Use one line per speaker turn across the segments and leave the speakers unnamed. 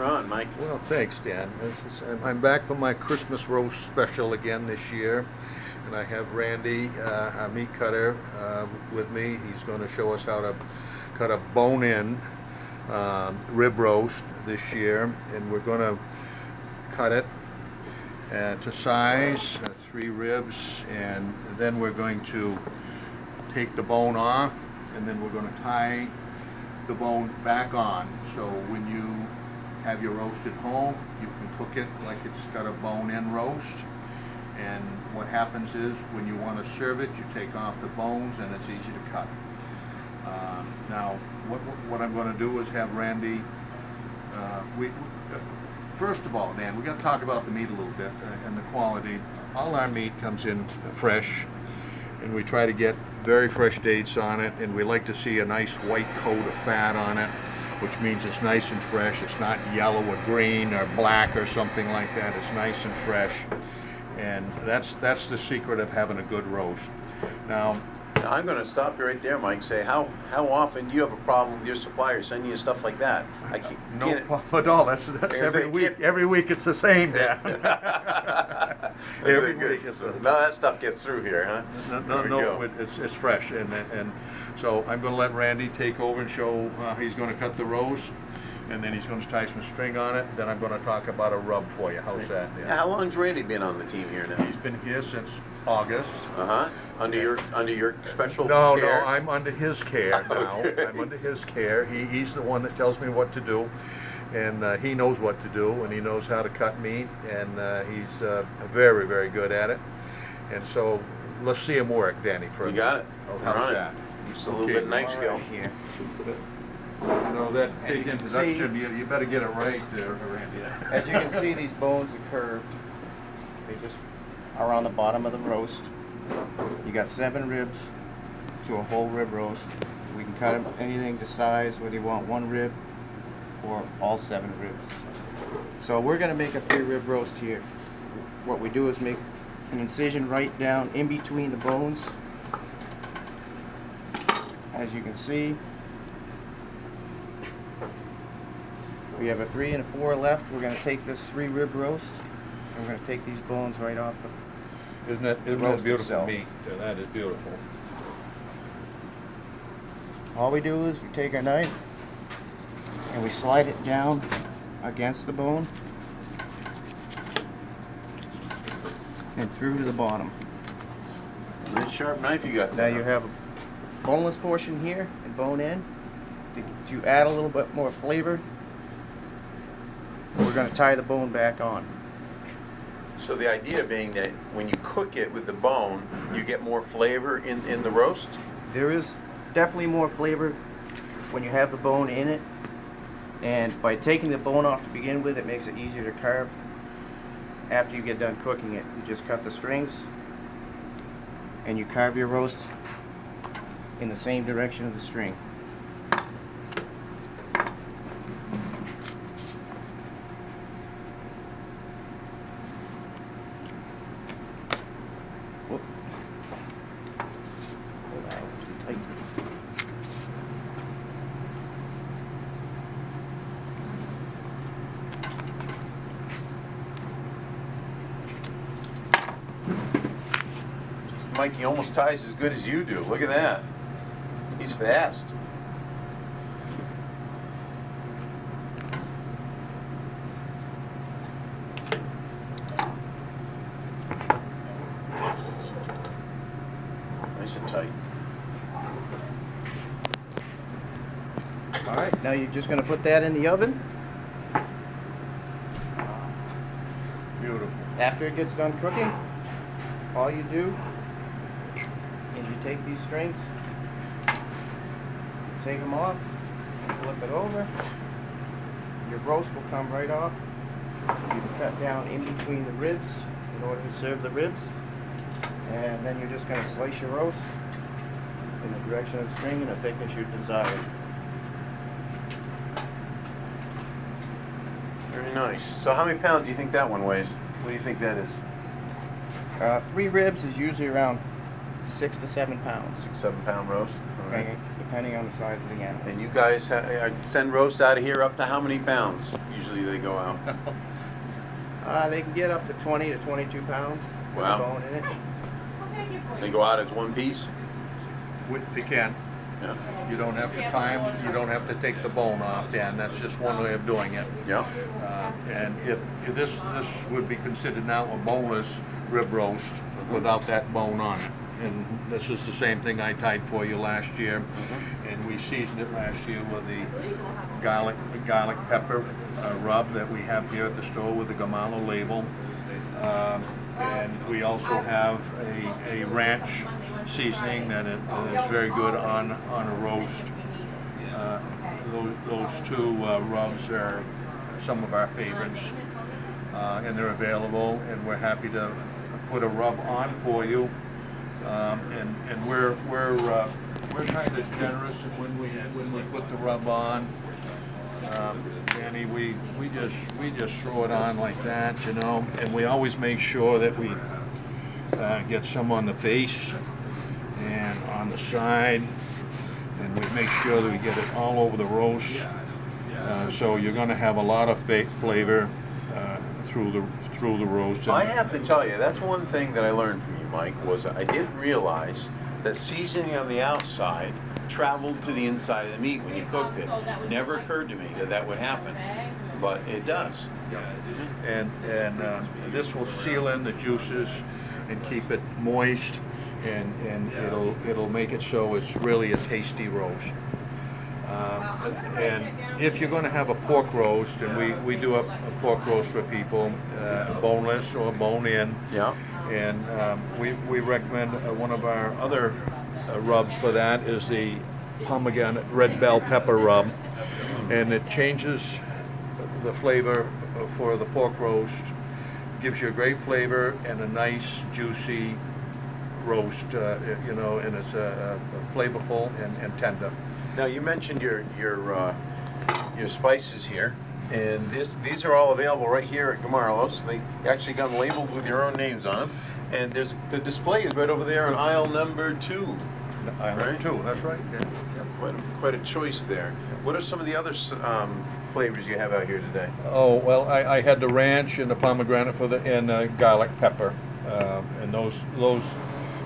you're on, Mike.
Well, thanks, Dan. I'm back for my Christmas roast special again this year, and I have Randy, our meat cutter, with me. He's going to show us how to cut a bone-in rib roast this year, and we're going to cut it to size, 3 ribs, and then we're going to take the bone off, and then we're going to tie the bone back on. So when you have your roast at home, you can cook it like it's got a bone-in roast. And what happens is when you want to serve it, you take off the bones and it's easy to cut. Now, what I'm going to do is have Randy. First of all, Dan, we got to talk about the meat a little bit and the quality. All our meat comes in fresh, and we try to get very fresh dates on it, and we like to see a nice white coat of fat on it, which means it's nice and fresh. It's not yellow or green or black or something like that. It's nice and fresh, and that's the secret of having a good roast. Now,
I'm going to stop you right there, Mike. Say, how often do you have a problem with your supplier sending you stuff like that?
No problem at all. That's every week. Every week it's the same, Dan. Every week it's
no, that stuff gets through here, huh?
No, it's fresh, and so I'm going to let Randy take over and show how he's going to cut the roast, and then he's going to tie some string on it. Then I'm going to talk about a rub for you. How's that?
Yeah, how long's Randy been on the team here now?
He's been here since August.
Under your special care?
No, I'm under his care now. Okay. I'm under his care. He's the one that tells me what to do, and he knows what to do, and he knows how to cut meat, and he's very, very good at it. And so let's see him work, Danny.
You got it.
How's that?
Just a little bit knife skill.
Here.
You know, that big introduction, you better get it right there, Randy.
As you can see, these bones are curved. They just are on the bottom of the roast. You got 7 ribs to a whole rib roast. We can cut them anything to size, whether you want 1 rib or all 7 ribs. So we're going to make a 3 rib roast here. What we do is make an incision right down in between the bones. As you can see, we have a 3 and a 4 left. We're going to take this 3 rib roast, and we're going to take these bones right off the
Isn't that beautiful
itself.
meat? That is beautiful.
All we do is we take our knife and we slide it down against the bone and through to the bottom.
Nice sharp knife you got
Now
there.
you have a boneless portion here and bone in. To add a little bit more flavor, we're going to tie the bone back on.
So the idea being that when you cook it with the bone, you get more flavor in the roast?
There is definitely more flavor when you have the bone in it, and by taking the bone off to begin with, it makes it easier to carve. After you get done cooking it, you just cut the strings and you carve your roast in the same direction of the string. Whoop. Hold on, too tight.
Mike, he almost ties as good as you do. Look at that. He's fast. Nice and tight.
Alright, now you're just going to put that in the oven.
Beautiful.
After it gets done cooking, all you do is you take these strings, take them off, flip it over, your roast will come right off. You can cut down in between the ribs in order to serve the ribs, and then you're just going to slice your roast in the direction of the string and the thickness you desire.
Very nice. So how many pounds do you think that one weighs? What do you think that is?
3 ribs is usually around 6 to 7 pounds.
6-7 pound roast. All right.
Okay. depending on the size of the animal.
And you guys send roasts out of here up to how many pounds? Usually they go out.
They can get up to 20 to 22 pounds with
Wow.
the bone in it.
They go out as one piece?
They can.
Yeah.
You don't have to you don't have to take the bone off, Dan. That's just one way of doing it.
Yeah.
And if this would be considered now a boneless rib roast without that bone on it. And this is the same thing I tied for you last year. And we seasoned it last year with the garlic pepper rub that we have here at the store with the Gomarlo label. And we also have a ranch seasoning that is very good on a roast. Those two rubs are some of our favorites, and they're available. And we're happy to put a rub on for you. And we're kind of generous when we put the rub on. Danny, we just throw it on like that, you know, and we always make sure that we get some on the face and on the side, and we make sure that we get it all over the roast. So you're going to have a lot of flavor through the roast.
I have to tell you, that's one thing that I learned from you, Mike, was I didn't realize that seasoning on the outside traveled to the inside of the meat when you cooked it. Never occurred to me that would happen, but it does.
And this will seal in the juices and keep it moist, and it'll make it so it's really a tasty roast. And if you're going to have a pork roast, and we do a pork roast for people, boneless or bone-in.
Yeah.
And we recommend one of our other rubs for that is the pomegranate red bell pepper rub, and it changes the flavor for the pork roast, gives you a great flavor and a nice juicy roast, you know, and it's flavorful and tender.
Now you mentioned your spices here, and these are all available right here at Gomarlo's. They actually got them labeled with your own names on them, and the display is right over there in aisle number 2.
Aisle number 2, that's right. Yeah.
Quite a choice there. What are some of the other flavors you have out here today?
Oh well, I had the ranch and the pomegranate and garlic pepper, and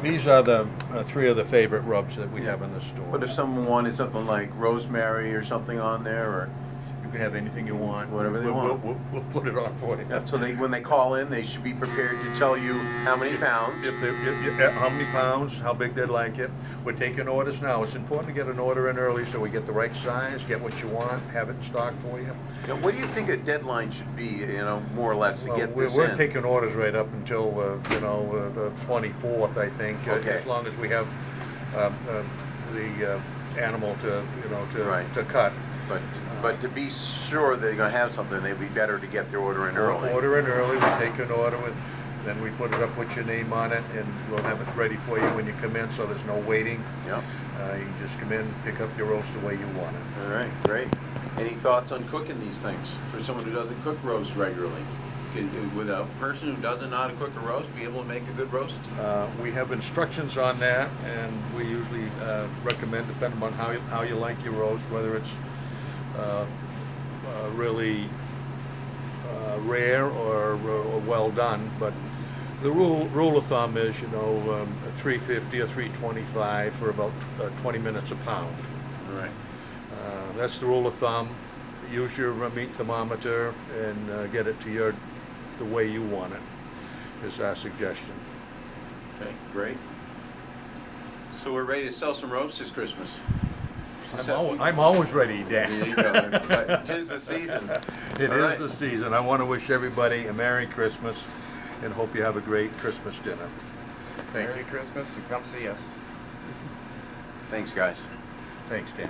these are the 3 of the favorite rubs that we have in the store.
But if someone wanted something like rosemary or something on there, or
you can have anything you want.
Whatever they want.
We'll put it on for you.
yeah, so when they call in, they should be prepared to tell you how many pounds.
How many pounds, how big they'd like it. We're taking orders now. It's important to get an order in early so we get the right size, get what you want, have it in stock for you.
Now, what do you think a deadline should be, you know, more or less, to get this
We're
in?
taking orders right up until, you know, the 24th, I think.
Okay.
As long as we have the animal to, you know,
Right.
to cut.
But to be sure they're going to have something, they'd be better to get their order in early.
Order in early, we take an order with, then we put it up with your name on it, and we'll have it ready for you when you come in, so there's no waiting.
Yeah.
You can just come in, pick up your roast the way you want it.
All right, great. Any thoughts on cooking these things for someone who doesn't cook roast regularly? Would a person who doesn't know how to cook a roast be able to make a good roast?
We have instructions on that, and we usually recommend, depending on how you like your roast, whether it's really rare or well done. But the rule of thumb is, you know, 350 or 325 for about 20 minutes a pound.
All right.
That's the rule of thumb. Use your meat thermometer and get it to the way you want it, is our suggestion.
Okay, great. So we're ready to sell some roasts this Christmas.
I'm always ready, Dan.
There you go. But 'tis the season.
It
All
is
right.
the season. I want to wish everybody a Merry Christmas and hope you have a great Christmas dinner. Thank
Merry
you.
Christmas, and come see us.
Thanks, guys.
Thanks, Dan.